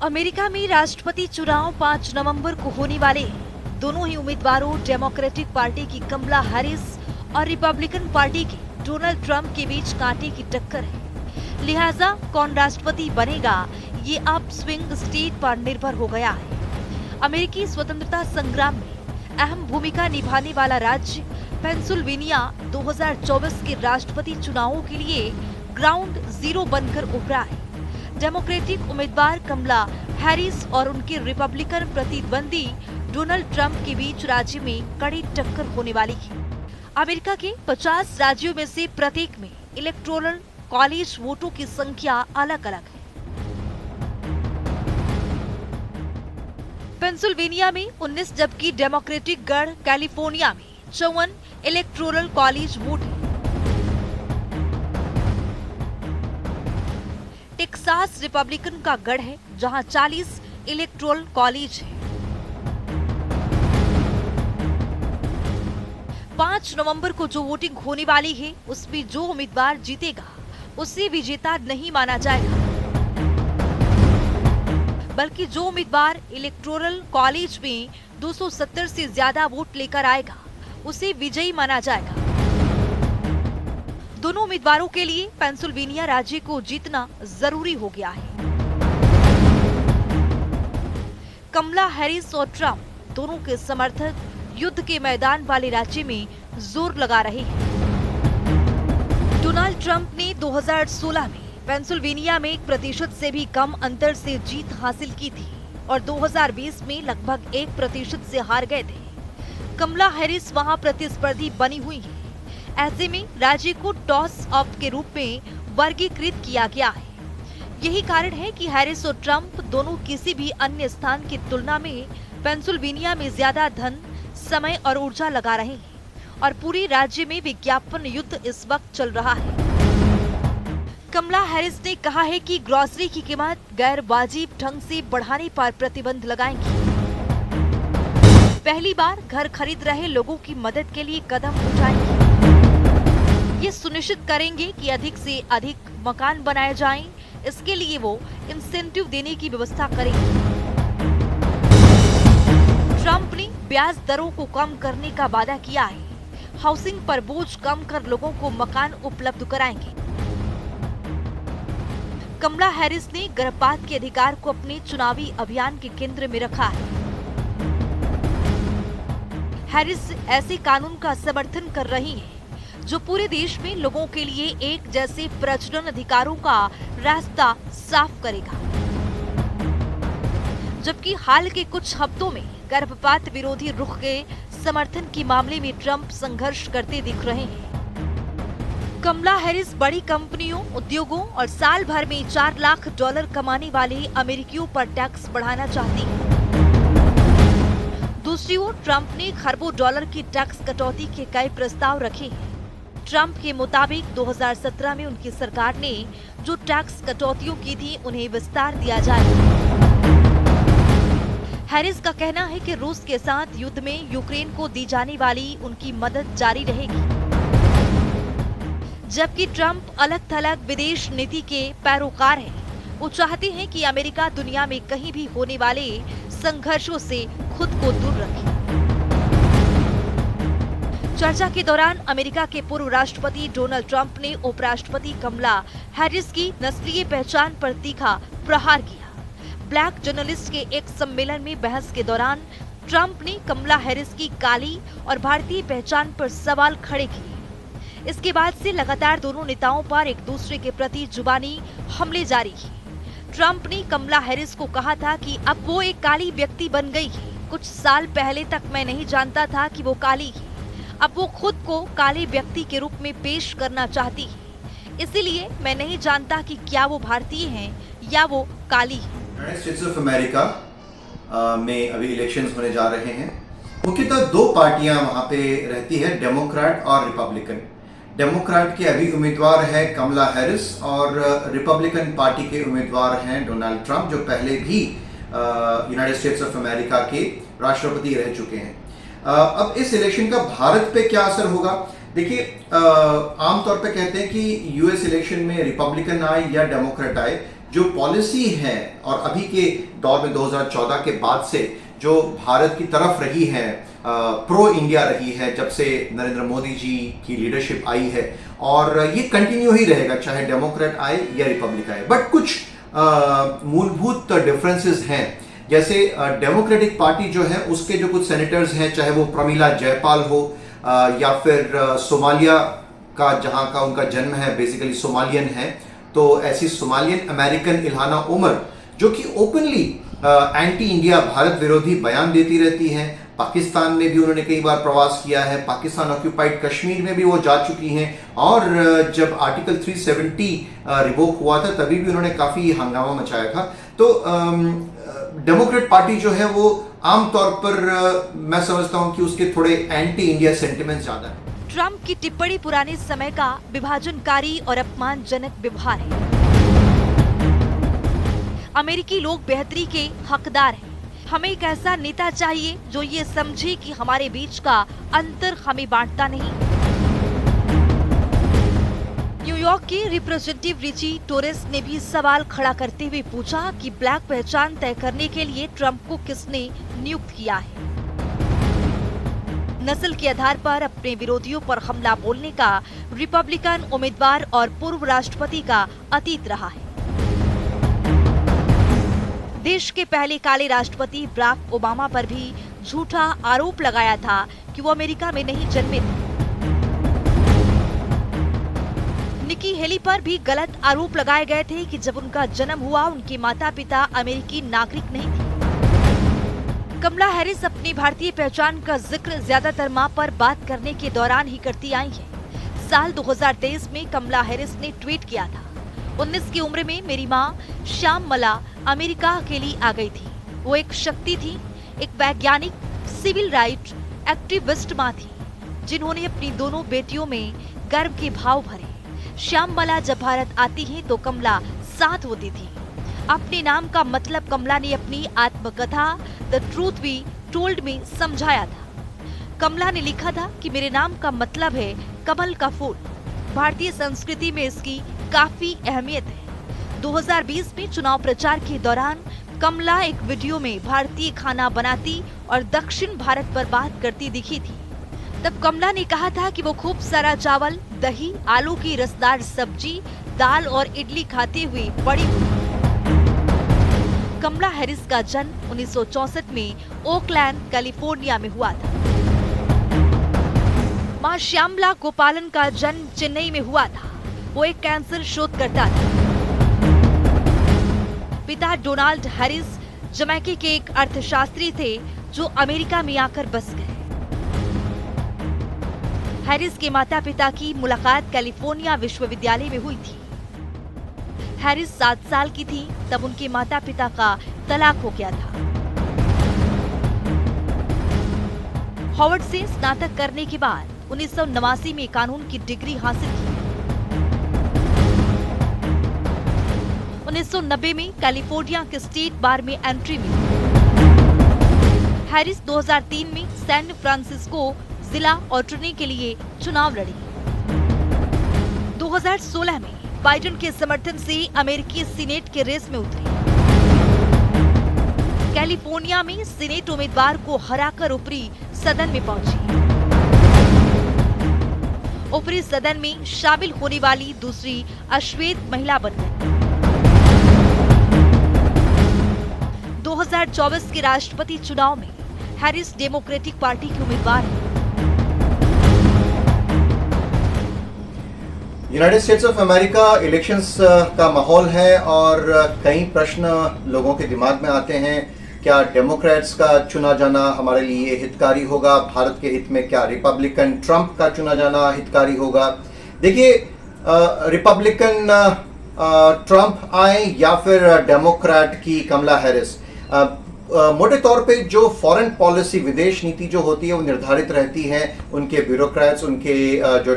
America में राष्ट्रपति चुनाव 5 नवंबर को होने वाले हैं। दोनों ही उम्मीदवारों डेमोक्रेटिक पार्टी की कमला हैरिस और रिपब्लिकन पार्टी के डोनाल्ड ट्रंप के बीच कांटे की टक्कर है। लिहाजा कौन राष्ट्रपति बनेगा ये अब स्विंग स्टेट पर निर्भर हो गया है। अमेरिकी स्वतंत्रता संग्राम में अहम भूमिका निभाने वाला राज्य पेंसिल्वेनिया 2024 के राष्ट्रपति चुनावों के लिए ग्राउंड जीरो बनकर उभरा है। डेमोक्रेटिक उम्मीदवार कमला हैरिस और उनके रिपब्लिकन प्रतिद्वंदी डोनाल्ड ट्रंप के बीच राज्य में कड़ी टक्कर होने वाली है। अमेरिका के 50 राज्यों में से प्रत्येक में इलेक्टोरल कॉलेज वोटों की संख्या अलग अलग है। पेंसिल्वेनिया में 19 जबकि डेमोक्रेटिक गढ़ कैलिफोर्निया में 54 इलेक्टोरल कॉलेज वोट है। टेक्सास रिपब्लिकन का गढ़ है जहां 40 इलेक्टोरल कॉलेज है। 5 नवंबर को जो वोटिंग होने वाली है उसमें जो उम्मीदवार जीतेगा उसे विजेता नहीं माना जाएगा, बल्कि जो उम्मीदवार इलेक्टोरल कॉलेज में 270 से ज्यादा वोट लेकर आएगा उसे विजयी माना जाएगा। दोनों उम्मीदवारों के लिए पेंसिल्वेनिया राज्य को जीतना जरूरी हो गया है। कमला हैरिस और ट्रंप दोनों के समर्थक युद्ध के मैदान वाले राज्य में जोर लगा रहे हैं। डोनाल्ड ट्रंप ने 2016 में पेंसिल्वेनिया में 1% से भी कम अंतर से जीत हासिल की थी और 2020 में लगभग 1% से हार गए थे। कमला हैरिस वहां प्रतिस्पर्धी बनी हुई है। ऐसे में राज्य को टॉस अप के रूप में वर्गीकृत किया गया है। यही कारण है कि हैरिस और ट्रंप दोनों किसी भी अन्य स्थान की तुलना में पेंसिल्वेनिया में ज्यादा धन, समय और ऊर्जा लगा रहे हैं और पूरे राज्य में विज्ञापन युद्ध इस वक्त चल रहा है। कमला हैरिस ने कहा है कि ग्रोसरी की कीमत गैर वाजिब ढंग से बढ़ाने पर प्रतिबंध लगाएंगी। पहली बार घर खरीद रहे लोगों की मदद के लिए कदम उठाएंगी। ये सुनिश्चित करेंगे कि अधिक से अधिक मकान बनाए जाएं। इसके लिए वो इंसेंटिव देने की व्यवस्था करेंगी। ट्रंप ने ब्याज दरों को कम करने का वादा किया है। हाउसिंग पर बोझ कम कर लोगों को मकान उपलब्ध कराएंगे। कमला हैरिस ने गर्भपात के अधिकार को अपने चुनावी अभियान के केंद्र में रखा है। हैरिस ऐसे कानून का समर्थन कर रही हैं जो पूरे देश में लोगों के लिए एक जैसे प्रजनन अधिकारों का रास्ता साफ करेगा। जबकि हाल के कुछ हफ्तों में गर्भपात विरोधी रुख के समर्थन के मामले में ट्रंप संघर्ष करते दिख रहे हैं। कमला हैरिस बड़ी कंपनियों, उद्योगों और साल भर में $4 लाख कमाने वाले अमेरिकियों पर टैक्स बढ़ाना चाहती है। दूसरी ओर ट्रंप ने खरबों डॉलर की टैक्स कटौती के कई प्रस्ताव रखे हैं। ट्रंप के मुताबिक 2017 में उनकी सरकार ने जो टैक्स कटौतियों की थी उन्हें विस्तार दिया जाएगा। हैरिस का कहना है कि रूस के साथ युद्ध में यूक्रेन को दी जाने वाली उनकी मदद जारी रहेगी, जबकि ट्रंप अलग थलग विदेश नीति के पैरोकार हैं। वो चाहते हैं कि अमेरिका दुनिया में कहीं भी होने वाले संघर्षों से खुद को दूर रखे। चर्चा के दौरान अमेरिका के पूर्व राष्ट्रपति डोनाल्ड ट्रंप ने उपराष्ट्रपति कमला हैरिस की नस्लीय पहचान पर तीखा प्रहार किया। ब्लैक जर्नलिस्ट के एक सम्मेलन में बहस के दौरान ट्रंप ने कमला हैरिस की काली और भारतीय पहचान पर सवाल खड़े किए। इसके बाद से लगातार दोनों नेताओं पर एक दूसरे के प्रति जुबानी हमले जारी हैं। ट्रंप ने कमला हैरिस को कहा था कि अब वो एक काली व्यक्ति बन गई है। कुछ साल पहले तक मैं नहीं जानता था कि वो काली है। अब वो खुद को काले व्यक्ति के रूप में पेश करना चाहती है। इसीलिए मैं नहीं जानता कि क्या वो भारतीय हैं या वो काली है। यूनाइटेड स्टेट्स ऑफ अमेरिका में अभी इलेक्शंस होने जा रहे हैं। मुख्यतः दो पार्टियां वहां पे रहती है, डेमोक्रेट और रिपब्लिकन। डेमोक्रेट के अभी उम्मीदवार है कमला हैरिस और रिपब्लिकन पार्टी के उम्मीदवार हैं डोनाल्ड ट्रंप, जो पहले भी यूनाइटेड स्टेट्स ऑफ अमेरिका के राष्ट्रपति रह चुके हैं। अब इस इलेक्शन का भारत पे क्या असर होगा? देखिए, आमतौर पे कहते हैं कि यूएस इलेक्शन में रिपब्लिकन आए या डेमोक्रेट आए, जो पॉलिसी है और अभी के दौर में 2014 के बाद से जो भारत की तरफ रही है, प्रो इंडिया रही है जब से नरेंद्र मोदी जी की लीडरशिप आई है, और ये कंटिन्यू ही रहेगा चाहे डेमोक्रेट आए या रिपब्लिक आए। बट कुछ मूलभूत डिफरेंसेस हैं, जैसे डेमोक्रेटिक पार्टी जो है उसके जो कुछ सेनेटर्स हैं, चाहे वो प्रमीला जयपाल हो या फिर सोमालिया का जहां का उनका जन्म है, बेसिकली सोमालियन है, तो ऐसी सोमालियन अमेरिकन इल्हाना उमर जो कि ओपनली एंटी इंडिया भारत विरोधी बयान देती रहती हैं। पाकिस्तान में भी उन्होंने कई बार प्रवास किया है, पाकिस्तान ऑक्यूपाइड कश्मीर में भी वो जा चुकी हैं, और जब आर्टिकल 370 रिवोक हुआ था तभी भी उन्होंने काफ़ी हंगामा मचाया था। तो डेमोक्रेट पार्टी जो है वो आमतौर पर मैं समझता हूं कि उसके थोड़े एंटी इंडिया सेंटिमेंट्स ज़्यादा है। ट्रंप की टिप्पणी पुराने समय का विभाजनकारी और अपमानजनक व्यवहार है। अमेरिकी लोग बेहतरी के हकदार हैं। हमें एक ऐसा नेता चाहिए जो ये समझे कि हमारे बीच का अंतर हमें बांटता नहीं। न्यूयॉर्क के रिप्रेजेंटेटिव रिची टोरेस ने भी सवाल खड़ा करते हुए पूछा कि ब्लैक पहचान तय करने के लिए ट्रंप को किसने नियुक्त किया है। नस्ल के आधार पर अपने विरोधियों पर हमला बोलने का रिपब्लिकन उम्मीदवार और पूर्व राष्ट्रपति का अतीत रहा है। देश के पहले काले राष्ट्रपति बराक ओबामा पर भी झूठा आरोप लगाया था कि वो अमेरिका में नहीं जन्मे थे। निकी हेली पर भी गलत आरोप लगाए गए थे कि जब उनका जन्म हुआ उनके माता पिता अमेरिकी नागरिक नहीं थे। कमला हैरिस अपनी भारतीय पहचान का जिक्र ज्यादातर मां पर बात करने के दौरान ही करती आई है। साल 2023 में कमला हैरिस ने ट्वीट किया था, 19 की उम्र में मेरी मां श्याममला अमेरिका अकेली आ गई थी। वो एक शक्ति थी, एक वैज्ञानिक, सिविल राइट एक्टिविस्ट मां थी, जिन्होंने अपनी दोनों बेटियों में गर्व के भाव भरे। श्याममला जब भारत आती हैं तो कमला साथ होती थी। अपने नाम का मतलब कमला ने अपनी आत्मकथा द ट्रूथ वी टोल्ड में समझाया था। कमला ने लिखा था कि मेरे नाम का मतलब है कमल का फूल। भारतीय संस्कृति में इसकी काफी अहमियत है। 2020 में चुनाव प्रचार के दौरान कमला एक वीडियो में भारतीय खाना बनाती और दक्षिण भारत पर बात करती दिखी थी। तब कमला ने कहा था कि वो खूब सारा चावल, दही, आलू की रसदार सब्जी, दाल और इडली खाते हुए बड़ी हुई। कमला हैरिस का जन्म 1964 में ओकलैंड, कैलिफोर्निया में हुआ था। मां श्यामला गोपालन का जन्म चेन्नई में हुआ था। वो एक कैंसर शोधकर्ता था। पिता डोनाल्ड हैरिस जमैका के एक अर्थशास्त्री थे जो अमेरिका में आकर बस गए। हैरिस के माता पिता की मुलाकात कैलिफोर्निया विश्वविद्यालय में हुई थी। हैरिस 7 साल की थी तब उनके माता पिता का तलाक हो गया था। हार्वर्ड से स्नातक करने के बाद 1989 में कानून की डिग्री हासिल की। 1990 में कैलिफोर्निया के स्टेट बार में एंट्री मिली। हैरिस 2003 में सैन फ्रांसिस्को जिला अटॉर्नी के लिए चुनाव लड़ी। 2016 में बाइडेन के समर्थन से अमेरिकी सीनेट के रेस में उतरी। कैलिफोर्निया में सीनेट उम्मीदवार को हराकर ऊपरी सदन में पहुंची। ऊपरी सदन में शामिल होने वाली दूसरी अश्वेत महिला बन गई। 2024 के राष्ट्रपति चुनाव में हैरिस डेमोक्रेटिक पार्टी की उम्मीदवार है। United states of America elections का माहौल है और कई प्रश्न लोगों के दिमाग में आते हैं। क्या डेमोक्रेट्स का चुना जाना हमारे लिए हितकारी होगा? भारत के हित में क्या रिपब्लिकन ट्रंप का चुना जाना हितकारी होगा? देखिए, रिपब्लिकन ट्रंप आए या फिर डेमोक्रेट की कमला हैरिस, मोटे तौर पे जो फॉरेन पॉलिसी, विदेश नीति जो होती है वो निर्धारित रहती है उनके ब्यूरोक्रेट्स, उनके जो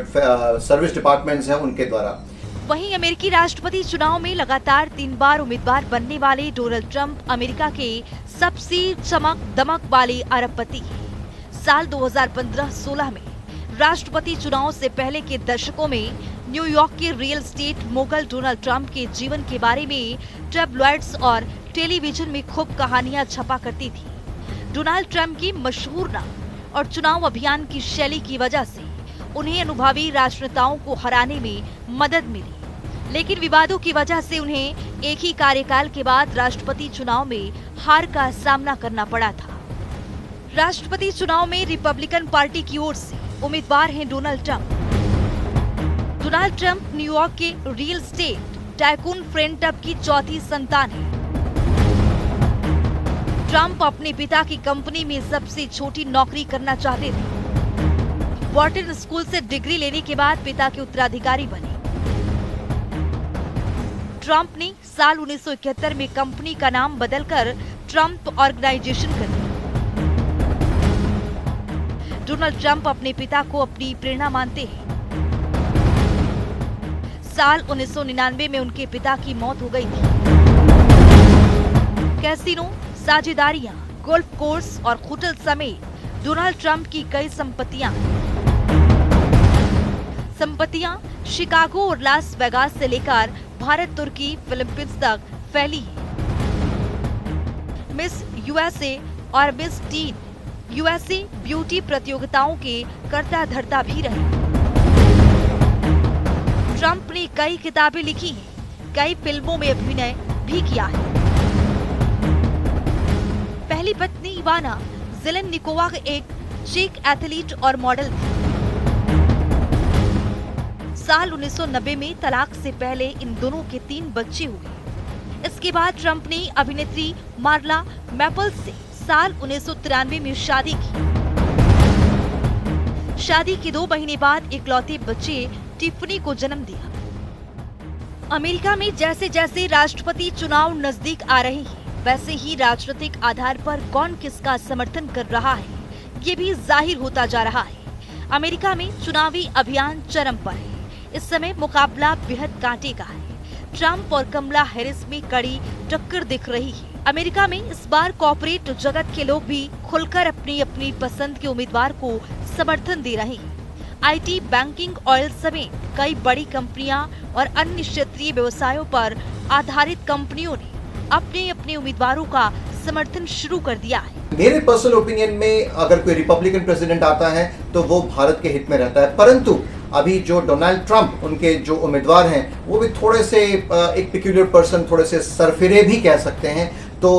सर्विस डिपार्टमेंट्स हैं उनके द्वारा। वहीं अमेरिकी राष्ट्रपति चुनाव में लगातार 3 बार उम्मीदवार बनने वाले डोनाल्ड ट्रंप अमेरिका के सबसे चमक दमक वाले अरबपति हैं। साल 2015-16 में राष्ट्रपति चुनाव से पहले के दशकों में न्यूयॉर्क के real estate mogul Donald Trump के जीवन के बारे में टैबलॉइड्स और टेलीविजन में खूब कहानियां छपा करती थी। डोनाल्ड ट्रंप की मशहूर नाम और चुनाव अभियान की शैली की वजह से उन्हें अनुभवी राजनेताओं को हराने में मदद मिली, लेकिन विवादों की वजह से उन्हें एक ही कार्यकाल के बाद राष्ट्रपति चुनाव में हार का सामना करना पड़ा था। राष्ट्रपति चुनाव में रिपब्लिकन पार्टी की ओर से उम्मीदवार हैं डोनाल्ड ट्रंप। डोनाल्ड ट्रंप न्यूयॉर्क के रियल एस्टेट टाइकून फ्रेंड टब की चौथी संतान है। ट्रंप अपने पिता की कंपनी में सबसे छोटी नौकरी करना चाहते थे। वॉर्टन स्कूल से डिग्री लेने के बाद पिता के उत्तराधिकारी बने। ट्रंप ने साल 1971 में कंपनी का नाम बदलकर ट्रंप ऑर्गेनाइजेशन कर दिया। डोनाल्ड ट्रंप अपने पिता को अपनी प्रेरणा मानते हैं। साल 1999 में उनके पिता की मौत हो गई थी। कैसीनो, साझेदारियां, गोल्फ कोर्स और होटल समेत डोनाल्ड ट्रंप की कई संपत्तियां शिकागो और लास वेगास से लेकर भारत, तुर्की, फिलीपींस तक फैली है। मिस यूएसए और मिस टीन यूएसए ब्यूटी प्रतियोगिताओं के कर्ता धर्ता भी रहे। ट्रंप ने कई किताबें लिखी हैं, कई फिल्मों में अभिनय भी किया है। पहली पत्नी इवाना जेलेननिकोवा एक चेक एथलीट और मॉडल थी। साल 1990 में तलाक से पहले इन दोनों के 3 बच्चे हुए। इसके बाद ट्रंप ने अभिनेत्री मार्ला मैपल्स से साल 1993 में शादी की। शादी के 2 महीने बाद इकलौते बच्चे टिफनी को जन्म दिया। अमेरिका में जैसे जैसे राष्ट्रपति चुनाव नजदीक आ रहे हैं, वैसे ही राजनीतिक आधार पर कौन किसका समर्थन कर रहा है, ये भी जाहिर होता जा रहा है। अमेरिका में चुनावी अभियान चरम पर है। इस समय मुकाबला बेहद कांटे का है। ट्रंप और कमला हैरिस में कड़ी टक्कर दिख रही है। अमेरिका में इस बार कॉर्पोरेट जगत के लोग भी खुलकर अपनी अपनी पसंद के उम्मीदवार को समर्थन दे रहे हैं। आईटी, बैंकिंग, ऑयल समेत कई बड़ी कंपनियां और अन्य क्षेत्रीय व्यवसायों पर आधारित कंपनियों ने अपने अपने उम्मीदवारों का समर्थन शुरू कर दिया है। मेरे पर्सनल ओपिनियन में अगर कोई रिपब्लिकन प्रेसिडेंट आता है तो वो भारत के हित में रहता है, परंतु अभी जो डोनाल्ड ट्रंप उनके जो उम्मीदवार हैं वो भी थोड़े से एक पिक्यूलियर पर्सन, थोड़े से सरफिरे भी कह सकते हैं। तो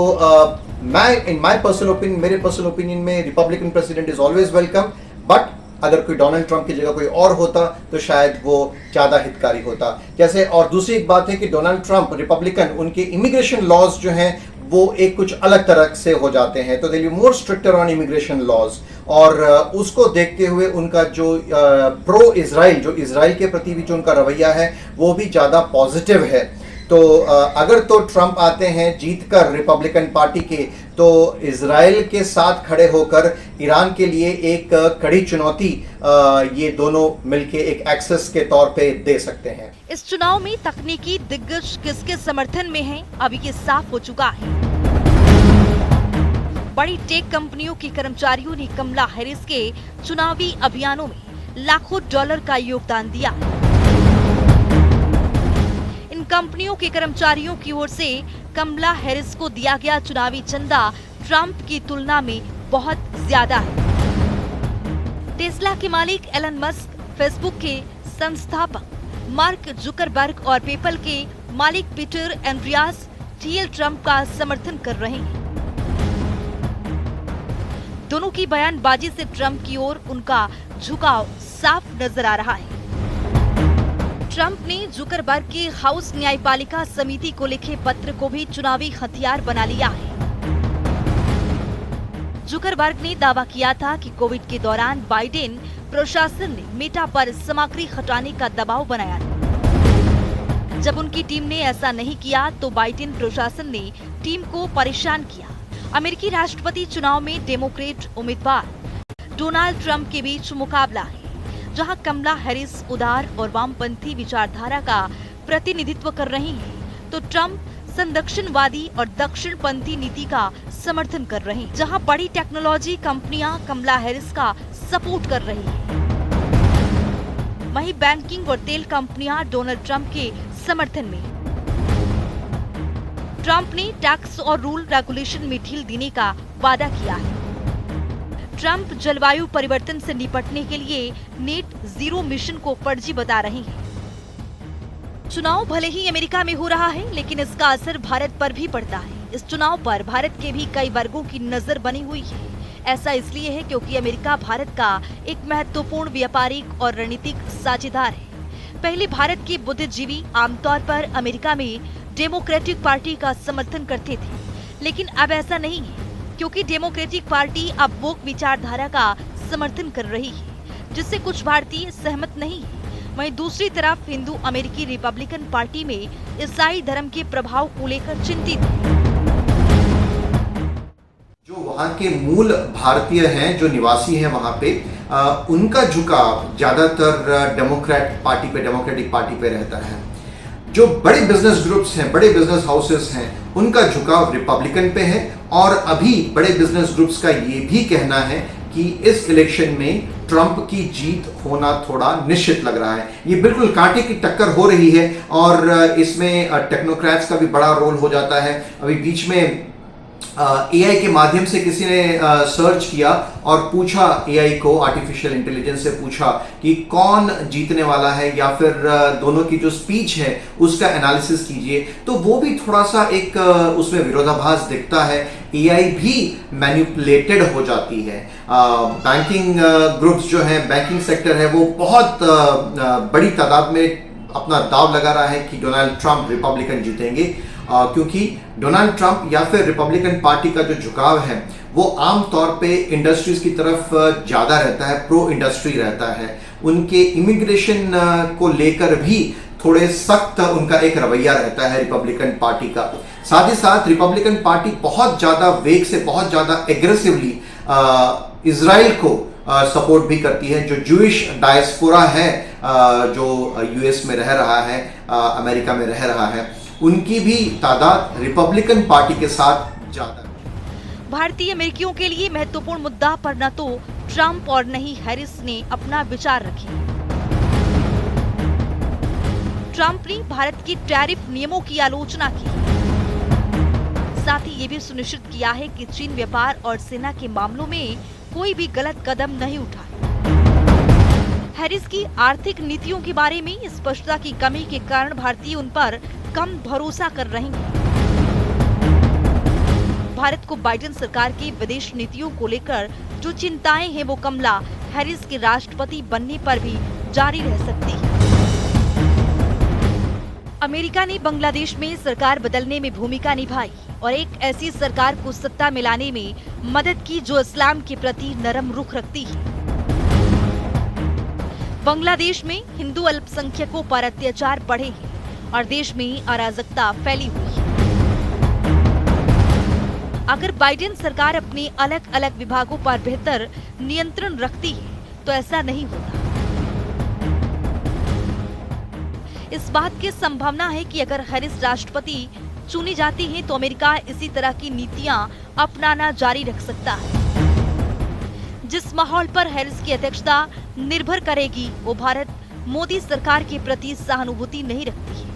मैं इन माय पर्सनल ओपिनियन, मेरे पर्सनल ओपिनियन में Republican president is always welcome, but अगर कोई डोनाल्ड ट्रंप की जगह कोई और होता तो शायद वो ज्यादा हितकारी होता। जैसे और दूसरी एक बात है कि डोनाल्ड ट्रंप रिपब्लिकन, उनके इमिग्रेशन लॉज जो हैं वो एक कुछ अलग तरह से हो जाते हैं, तो they will be more stricter on immigration laws, और उसको देखते हुए उनका जो प्रो इजराइल, जो इजराइल के प्रति भी जो उनका रवैया है वो भी ज़्यादा पॉजिटिव है। तो अगर तो ट्रंप आते हैं जीतकर रिपब्लिकन पार्टी के, तो इजराइल के साथ खड़े होकर ईरान के लिए एक कड़ी चुनौती ये दोनों मिलके एक एक्सेस के तौर पे दे सकते हैं। इस चुनाव में तकनीकी दिग्गज किसके समर्थन में हैं, अभी ये साफ हो चुका है। बड़ी टेक कंपनियों के कर्मचारियों ने कमला हैरिस के चुनावी अभियानों में लाखों डॉलर का योगदान दिया। इन कंपनियों के कर्मचारियों की ओर से कमला हैरिस को दिया गया चुनावी चंदा ट्रंप की तुलना में बहुत ज्यादा है। टेस्ला के मालिक एलन मस्क, फेसबुक के संस्थापक मार्क जुकरबर्ग और पेपल के मालिक पीटर एंड्रियास टीएल ट्रंप का समर्थन कर रहे हैं। दोनों की बयानबाजी से ट्रंप की ओर उनका झुकाव साफ नजर आ रहा है। ट्रंप ने जुकरबर्ग के हाउस न्यायपालिका समिति को लिखे पत्र को भी चुनावी हथियार बना लिया है। जुकरबर्ग ने दावा किया था कि कोविड के दौरान बाइडेन प्रशासन ने मेटा पर सामग्री हटाने का दबाव बनाया था। जब उनकी टीम ने ऐसा नहीं किया तो बाइडेन प्रशासन ने टीम को परेशान किया। अमेरिकी राष्ट्रपति चुनाव में डेमोक्रेट उम्मीदवार डोनाल्ड ट्रंप के बीच मुकाबला है, जहां कमला हैरिस उदार और वामपंथी विचारधारा का प्रतिनिधित्व कर रही हैं, तो ट्रंप संदक्षिणवादी और दक्षिणपंथी नीति का समर्थन कर रहे हैं, जहां बड़ी टेक्नोलॉजी कंपनियां कमला हैरिस का सपोर्ट कर रही हैं। वहीं बैंकिंग और तेल कंपनियां डोनाल्ड ट्रंप के समर्थन में। ट्रंप ने टैक्स और रूल रेगुलेशन में ढील देने का वादा किया है। ट्रंप जलवायु परिवर्तन से निपटने के लिए नेट जीरो मिशन को फर्जी बता रहे हैं। चुनाव भले ही अमेरिका में हो रहा है, लेकिन इसका असर भारत पर भी पड़ता है। इस चुनाव पर भारत के भी कई वर्गों की नजर बनी हुई है। ऐसा इसलिए है क्योंकि अमेरिका भारत का एक महत्वपूर्ण व्यापारिक और रणनीतिक साझेदार है। पहले भारत के बुद्धिजीवी आमतौर पर अमेरिका में डेमोक्रेटिक पार्टी का समर्थन करते थे, लेकिन अब ऐसा नहीं है, क्योंकि डेमोक्रेटिक पार्टी अब वोक विचारधारा का समर्थन कर रही है, जिससे कुछ भारतीय सहमत नहीं है। वहीं दूसरी तरफ हिंदू अमेरिकी रिपब्लिकन पार्टी में ईसाई धर्म के प्रभाव को लेकर चिंतित है। जो वहाँ के मूल भारतीय हैं, जो निवासी हैं वहाँ पे, उनका झुकाव ज्यादातर डेमोक्रेटिक पार्टी पे रहता है। जो बड़े बिजनेस ग्रुप्स हैं, बड़े बिजनेस हाउसेस हैं, उनका झुकाव रिपब्लिकन पे है। और अभी बड़े बिजनेस ग्रुप्स का ये भी कहना है कि इस इलेक्शन में ट्रंप की जीत होना थोड़ा निश्चित लग रहा है। ये बिल्कुल कांटे की टक्कर हो रही है और इसमें टेक्नोक्रेट्स का भी बड़ा रोल हो जाता है। अभी बीच में एआई के माध्यम से किसी ने सर्च किया और पूछा एआई को, आर्टिफिशियल इंटेलिजेंस से पूछा कि कौन जीतने वाला है, या फिर दोनों की जो स्पीच है उसका एनालिसिस कीजिए। तो वो भी थोड़ा सा एक उसमें विरोधाभास दिखता है। एआई भी मैनिपुलेटेड हो जाती है। बैंकिंग ग्रुप्स जो है, बैंकिंग सेक्टर है, वो बहुत बड़ी तादाद में अपना दाव लगा रहा है कि डोनाल्ड ट्रंप रिपब्लिकन जीतेंगे, क्योंकि डोनाल्ड ट्रंप या फिर रिपब्लिकन पार्टी का जो झुकाव है वो आम तौर पे इंडस्ट्रीज की तरफ ज्यादा रहता है, प्रो इंडस्ट्री रहता है। उनके इमिग्रेशन को लेकर भी थोड़े सख्त उनका एक रवैया रहता है रिपब्लिकन पार्टी का। साथ ही साथ रिपब्लिकन पार्टी बहुत ज्यादा वेग से, बहुत ज्यादा एग्रेसिवली इजराइल को सपोर्ट भी करती है। जो जूइश डायस्पोरा है, जो यूएस में रह रहा है, अमेरिका में रह रहा है, उनकी भी तादाद रिपब्लिकन पार्टी के साथ ज्यादा है। भारतीय अमेरिकियों के लिए महत्वपूर्ण मुद्दा पर न तो ट्रंप और न ही हैरिस ने अपना विचार रखे। ट्रंप ने भारत के टैरिफ नियमों की आलोचना की, साथ ही ये भी सुनिश्चित किया है कि चीन व्यापार और सेना के मामलों में कोई भी गलत कदम नहीं उठाए। हैरिस की आर्थिक नीतियों के बारे में स्पष्टता की कमी के कारण भारतीय उन पर कम भरोसा कर रहे हैं। भारत को बाइडेन सरकार की विदेश नीतियों को लेकर जो चिंताएं हैं वो कमला हैरिस के राष्ट्रपति बनने पर भी जारी रह सकती है। अमेरिका ने बांग्लादेश में सरकार बदलने में भूमिका निभाई और एक ऐसी सरकार को सत्ता में लाने में मदद की जो इस्लाम के प्रति नरम रुख रखती है। बांग्लादेश में हिंदू अल्पसंख्यकों पर अत्याचार बढ़े हैं और देश में अराजकता फैली हुई है। अगर बाइडेन सरकार अपने अलग अलग विभागों पर बेहतर नियंत्रण रखती है तो ऐसा नहीं होता। इस बात की संभावना है कि अगर हैरिस राष्ट्रपति चुनी जाती हैं तो अमेरिका इसी तरह की नीतियां अपनाना जारी रख सकता है। जिस माहौल पर हैरिस की अध्यक्षता निर्भर करेगी वो भारत मोदी सरकार के प्रति सहानुभूति नहीं रखती है।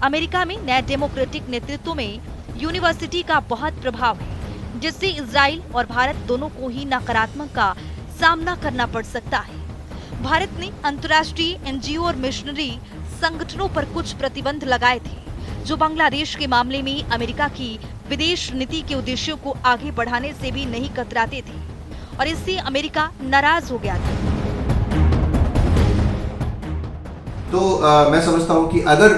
अमेरिका में नए डेमोक्रेटिक नेतृत्व में यूनिवर्सिटी का बहुत प्रभाव है, जिससे इजराइल और भारत दोनों को ही नकारात्मक का सामना करना पड़ सकता है। भारत ने अंतर्राष्ट्रीय एनजीओ और मिशनरी संगठनों पर कुछ प्रतिबंध लगाए थे, जो बांग्लादेश के मामले में अमेरिका की विदेश नीति के उद्देश्यों को आगे बढ़ाने से भी नहीं कतराते थे और इससे अमेरिका नाराज हो गया था। तो मैं समझता हूं कि अगर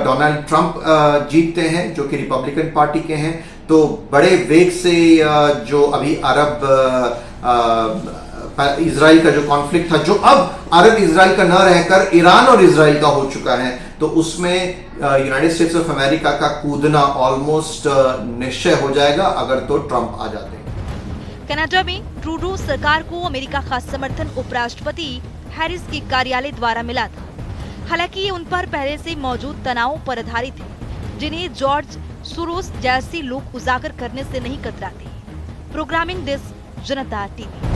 डोनाल्ड ट्रंप जीतते हैं, जो कि रिपब्लिकन पार्टी के हैं, तो बड़े वेग से जो अभी अरब इजराइल का जो कॉन्फ्लिक्ट था, जो अब अरब इजराइल का न रहकर ईरान और इजराइल का हो चुका है, तो उसमें यूनाइटेड स्टेट्स ऑफ अमेरिका का कूदना ऑलमोस्ट निश्चय हो जाएगा अगर तो ट्रंप आ जाते हैं। कनाडा में ट्रूडो सरकार को अमेरिका का समर्थन उपराष्ट्रपति हैरिस के कार्यालय द्वारा मिला था। हालांकि ये उन पर पहले से मौजूद तनावों पर आधारित है, जिन्हें जॉर्ज सोरोस जैसे लोग उजागर करने से नहीं कतराते। प्रोग्रामिंग डेस्क, जनता टीवी।